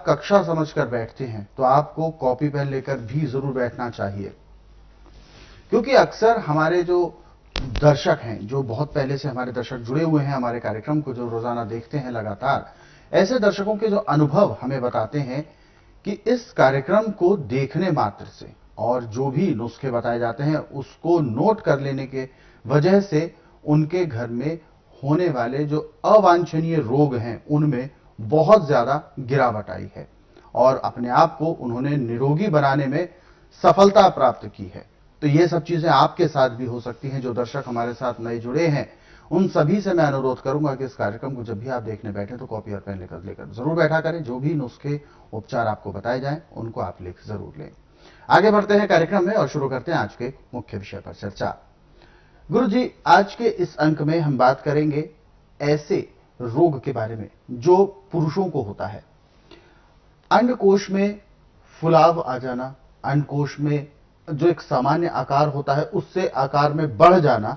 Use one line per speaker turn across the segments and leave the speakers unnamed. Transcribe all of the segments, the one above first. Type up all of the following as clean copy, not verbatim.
कक्षा समझकर बैठते हैं तो आपको कॉपी पेन लेकर भी जरूर बैठना चाहिए, क्योंकि अक्सर हमारे जो दर्शक हैं, जो बहुत पहले से हमारे दर्शक जुड़े हुए हैं हमारे कार्यक्रम को, जो रोजाना देखते हैं लगातार, ऐसे दर्शकों के जो अनुभव हमें बताते हैं कि इस कार्यक्रम को देखने मात्र से और जो भी नुस्खे बताए जाते हैं उसको नोट कर लेने के वजह से उनके घर में होने वाले जो अवांछनीय रोग हैं उनमें बहुत ज्यादा गिरावट आई है और अपने आप को उन्होंने निरोगी बनाने में सफलता प्राप्त की है। तो ये सब चीजें आपके साथ भी हो सकती हैं। जो दर्शक हमारे साथ नए जुड़े हैं उन सभी से मैं अनुरोध करूंगा कि इस कार्यक्रम को जब भी आप देखने बैठे तो कॉपी और पेन लेकर जरूर बैठा करें। जो भी नुस्खे उपचार आपको बताए जाएं उनको आप लिख जरूर लें। आगे बढ़ते हैं कार्यक्रम में और शुरू करते हैं आज के मुख्य विषय पर चर्चा। गुरु जी, आज के इस अंक में हम बात करेंगे ऐसे रोग के बारे में जो पुरुषों को होता है। अंडकोश में फुलाव आ जाना, अंडकोश में जो एक सामान्य आकार होता है उससे आकार में बढ़ जाना,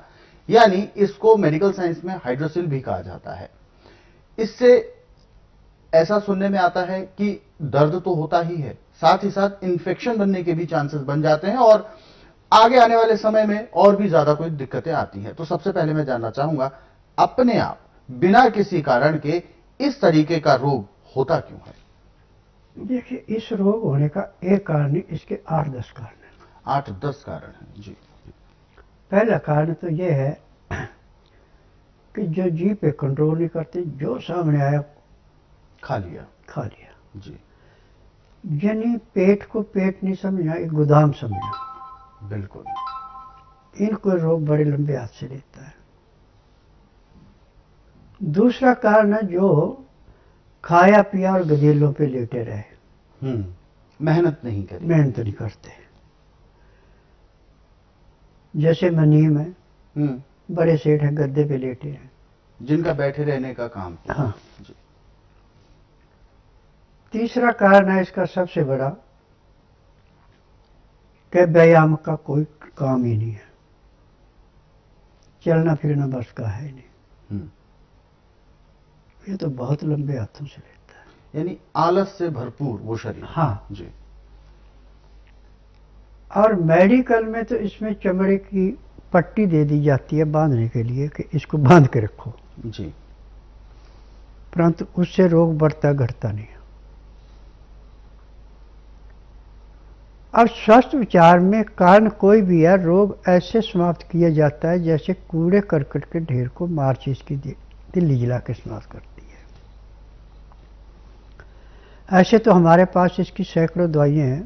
यानी इसको मेडिकल साइंस में हाइड्रोसिल भी कहा जाता है। इससे ऐसा सुनने में आता है कि दर्द तो होता ही है, साथ ही साथ इंफेक्शन बनने के भी चांसेस बन जाते हैं और आगे आने वाले समय में और भी ज्यादा कोई दिक्कतें आती हैं। तो सबसे पहले मैं जानना चाहूंगा, अपने आप बिना किसी कारण के इस तरीके का रोग होता क्यों है?
देखिए, इस रोग होने का एक कारण नहीं, इसके 8-10 कारण हैं।
8-10 कारण हैं जी।
पहला कारण तो यह है कि जो जीभ पे कंट्रोल नहीं करते, जो सामने आया
खा लिया जी।
यानी पेट को पेट नहीं समझना, एक गोदाम समझना।
बिल्कुल।
इनको रोग बड़े लंबे हाथ से लेता है। दूसरा कारण है जो खाया पिया और गदेलों पे लेटे रहे,
मेहनत नहीं
करते। जैसे मनीम है, बड़े सेठ हैं, गद्दे पे लेटे हैं,
जिनका बैठे रहने का काम।
हाँ जी। तीसरा कारण है इसका सबसे बड़ा कि व्यायाम का कोई काम ही नहीं है, चलना फिरना बस का है नहीं। ये तो बहुत लंबे हाथों से लेता है,
यानी आलस से भरपूर वो शरीर।
हाँ
जी।
और मेडिकल में तो इसमें चमड़े की पट्टी दे दी जाती है बांधने के लिए कि इसको बांध के रखो
जी,
परंतु उससे रोग बढ़ता घटता नहीं। अब स्वस्थ विचार में कारण कोई भी है, रोग ऐसे समाप्त किया जाता है जैसे कूड़े करकट के ढेर को माचिस की तिल्ली जला के समाप्त करती है। ऐसे तो हमारे पास इसकी सैकड़ों दवाइयाँ हैं,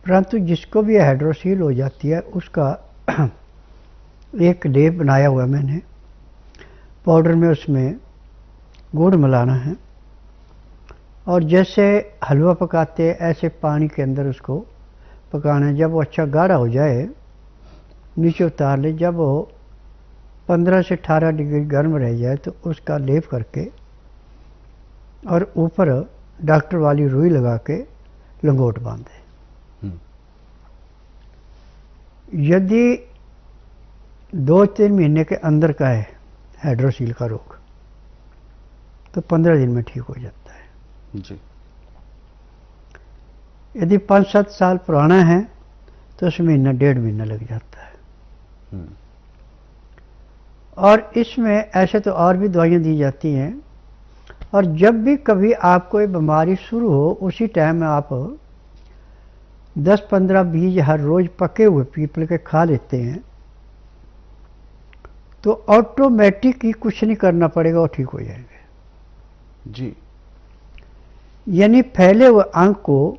परंतु जिसको भी हाइड्रोसील हो जाती है उसका एक लेप बनाया हुआ मैंने, पाउडर में उसमें गुड़ मिलाना है और जैसे हलवा पकाते हैं ऐसे पानी के अंदर उसको पकाना है। जब वो अच्छा गाढ़ा हो जाए नीचे उतार ले, जब वो 15 से 18 डिग्री गर्म रह जाए तो उसका लेप करके और ऊपर डॉक्टर वाली रुई लगा के लंगोट बांधे। यदि 2-3 महीने के अंदर का है हाइड्रोसील का रोग तो 15 दिन में ठीक हो जाता है
जी।
यदि 5-7 साल पुराना है तो उसमें महीना 1.5 महीना लग जाता है। और इसमें ऐसे तो और भी दवाइयाँ दी जाती हैं, और जब भी कभी आपको ये बीमारी शुरू हो उसी टाइम में आप 10-15 बीज हर रोज पके हुए पीपल के खा लेते हैं तो ऑटोमेटिक ही कुछ नहीं करना पड़ेगा, वो ठीक हो जाएंगे
जी।
यानी फैले हुए अंग को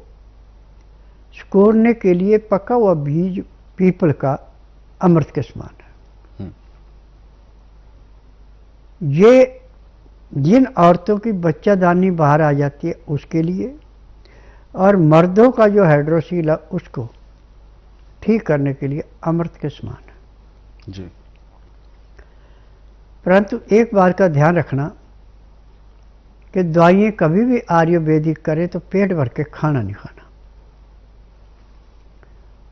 सिकोड़ने के लिए पका हुआ बीज पीपल का अमृत के समान है। ये जिन औरतों की बच्चादानी बाहर आ जाती है उसके लिए, और मर्दों का जो हाइड्रोसील है उसको ठीक करने के लिए अमृत के समान है
जी।
परंतु एक बात का ध्यान रखना कि दवाइयाँ कभी भी आयुर्वेदिक करें तो पेट भर के खाना नहीं खाना,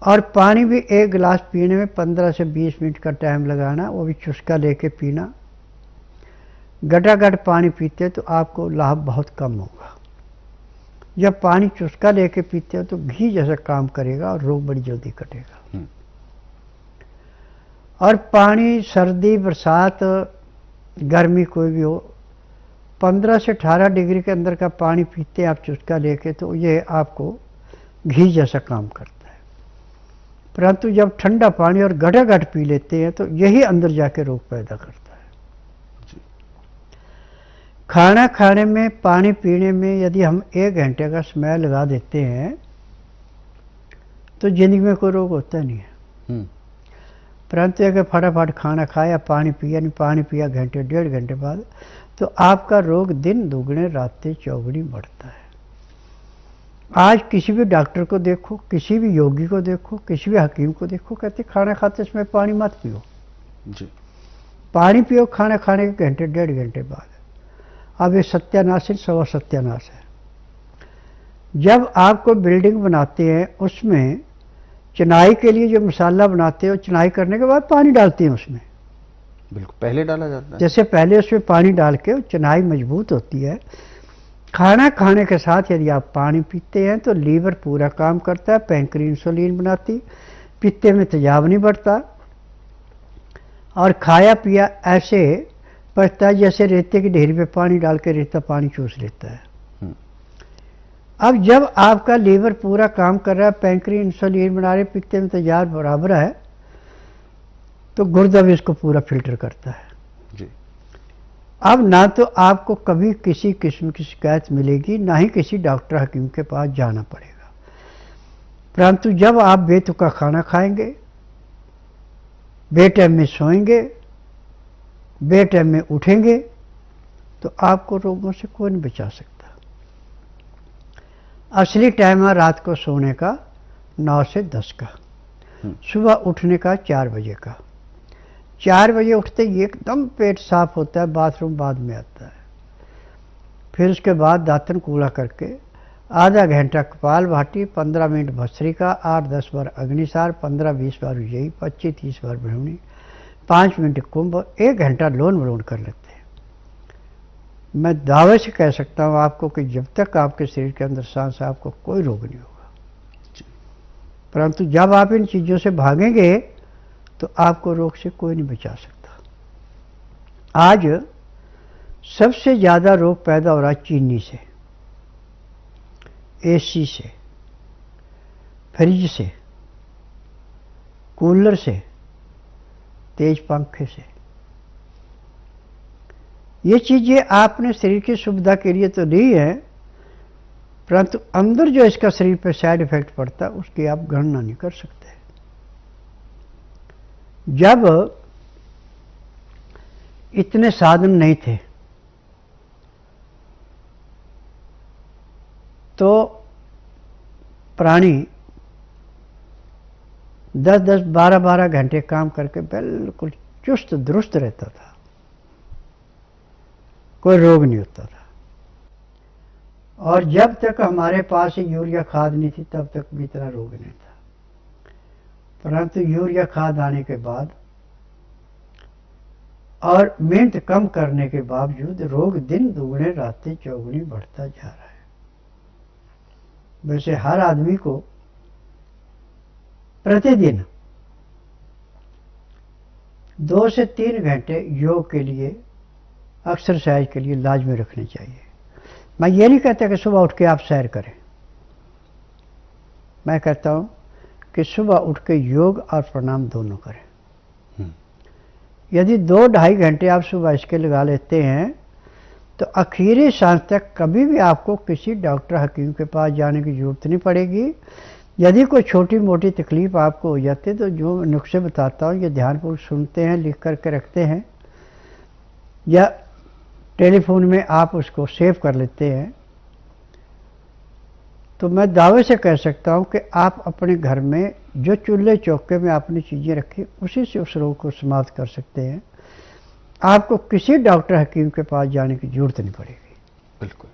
और पानी भी एक गिलास पीने में 15 से 20 मिनट का टाइम लगाना, वो भी चुस्का लेके पीना। गटागट पानी पीते तो आपको लाभ बहुत कम होगा। जब पानी चुस्का लेके पीते हो तो घी जैसा काम करेगा और रोग बड़ी जल्दी कटेगा। और पानी सर्दी बरसात गर्मी कोई भी हो, 15 से 18 डिग्री के अंदर का पानी पीते हैं आप चुस्का लेके तो ये आपको घी जैसा काम करता है। परंतु जब ठंडा पानी और घटाघट पी लेते हैं तो यही अंदर जाके रोग पैदा करता है। खाना खाने में, पानी पीने में यदि हम 1 घंटे का समय लगा देते हैं तो जिंदगी में कोई रोग होता नहीं है। परंतु अगर फटाफट खाना खाया, पानी पिया नहीं, पानी पिया घंटे 1.5 घंटे बाद, तो आपका रोग दिन दुगने रातें चौगुनी बढ़ता है। आज किसी भी डॉक्टर को देखो, किसी भी योगी को देखो, किसी भी हकीम को देखो, कहते खाना खाते समय पानी मत पियो जी। पानी पियो खाना खाने के घंटे 1.5 घंटे बाद। अब ये सत्यानाश है, सवा सत्यानाश है। जब आप कोई बिल्डिंग बनाते हैं उसमें चिनाई के लिए जो मसाला बनाते हो, चिनाई करने के बाद पानी डालते हैं उसमें,
बिल्कुल पहले डाला जाता है।
जैसे पहले उसमें पानी डाल के चिनाई मजबूत होती है। खाना खाने के साथ यदि आप पानी पीते हैं तो लीवर पूरा काम करता है, पैंक्रियाज इंसुलिन बनाती, पित्ते में तेजाब नहीं बढ़ता और खाया पिया ऐसे पचता है जैसे रेते की ढेरी पे पानी डाल के रेता पानी चूस लेता है। अब जब आपका लीवर पूरा काम कर रहा है, पैंक्रियाज इंसुलिन बना रहे, पित्ते में तेजाब बराबर है, तो गुर्दा भी इसको पूरा फिल्टर करता है जी। अब ना तो आपको कभी किसी किस्म की शिकायत मिलेगी, ना ही किसी डॉक्टर हकीम के पास जाना पड़ेगा। परंतु जब आप बेतुका खाना खाएंगे, बेटाइम में सोएंगे, बेटाइम में उठेंगे, तो आपको रोगों से कोई नहीं बचा सकता। असली टाइम है रात को सोने का 9 से 10 का, सुबह उठने का 4 बजे का। 4 बजे उठते ही एकदम पेट साफ होता है, बाथरूम बाद में आता है। फिर उसके बाद दातन कूड़ा करके आधा घंटा कपाल भाटी, 15 मिनट भस्त्रिका, 8-10 बार अग्निसार, 15-20 बार विजयी, 25-30 बार ब्रह्मणी, 5 मिनट कुंभ, 1 घंटा लोन वलोन कर लेते हैं। मैं दावे से कह सकता हूँ आपको कि जब तक आपके शरीर के अंदर सांस है आपको कोई रोग नहीं होगा। परंतु जब आप इन चीज़ों से भागेंगे तो आपको रोग से कोई नहीं बचा सकता। आज सबसे ज़्यादा रोग पैदा हो रहा है चीनी से, एसी से, फ्रिज से, कूलर से, तेज पंखे से। ये चीज़ें आपने शरीर की सुविधा के लिए तो दी है, परंतु अंदर जो इसका शरीर पर साइड इफेक्ट पड़ता है उसकी आप गणना नहीं कर सकते। जब इतने साधन नहीं थे तो प्राणी 10-10, 12-12 घंटे काम करके बिल्कुल चुस्त दुरुस्त रहता था, कोई रोग नहीं होता था। और जब तक हमारे पास यूरिया खाद नहीं थी तब तक भी इतना रोग नहीं था। परंतु यूरिया खाद आने के बाद और मेहनत कम करने के बावजूद रोग दिन दुगने रातें चौगुनी बढ़ता जा रहा है। वैसे हर आदमी को प्रतिदिन 2 से 3 घंटे योग के लिए, एक्सरसाइज के लिए लाजमी रखने चाहिए। मैं ये नहीं कहता कि सुबह उठ के आप सैर करें, मैं कहता हूँ कि सुबह उठ के योग और प्राणायाम दोनों करें। यदि 2-2.5 घंटे आप सुबह इसके लगा लेते हैं तो आखिरी सांस तक कभी भी आपको किसी डॉक्टर हकीम के पास जाने की जरूरत नहीं पड़ेगी। यदि कोई छोटी मोटी तकलीफ आपको हो जाती है तो जो नुस्खे बताता हूँ ये ध्यानपूर्वक सुनते हैं, लिख करके रखते हैं या टेलीफोन में आप उसको सेव कर लेते हैं, तो मैं दावे से कह सकता हूं कि आप अपने घर में जो चूल्हे चौके में आपने चीज़ें रखी उसी से उस रोग को समाप्त कर सकते हैं। आपको किसी डॉक्टर हकीम के पास जाने की जरूरत नहीं पड़ेगी।
बिल्कुल।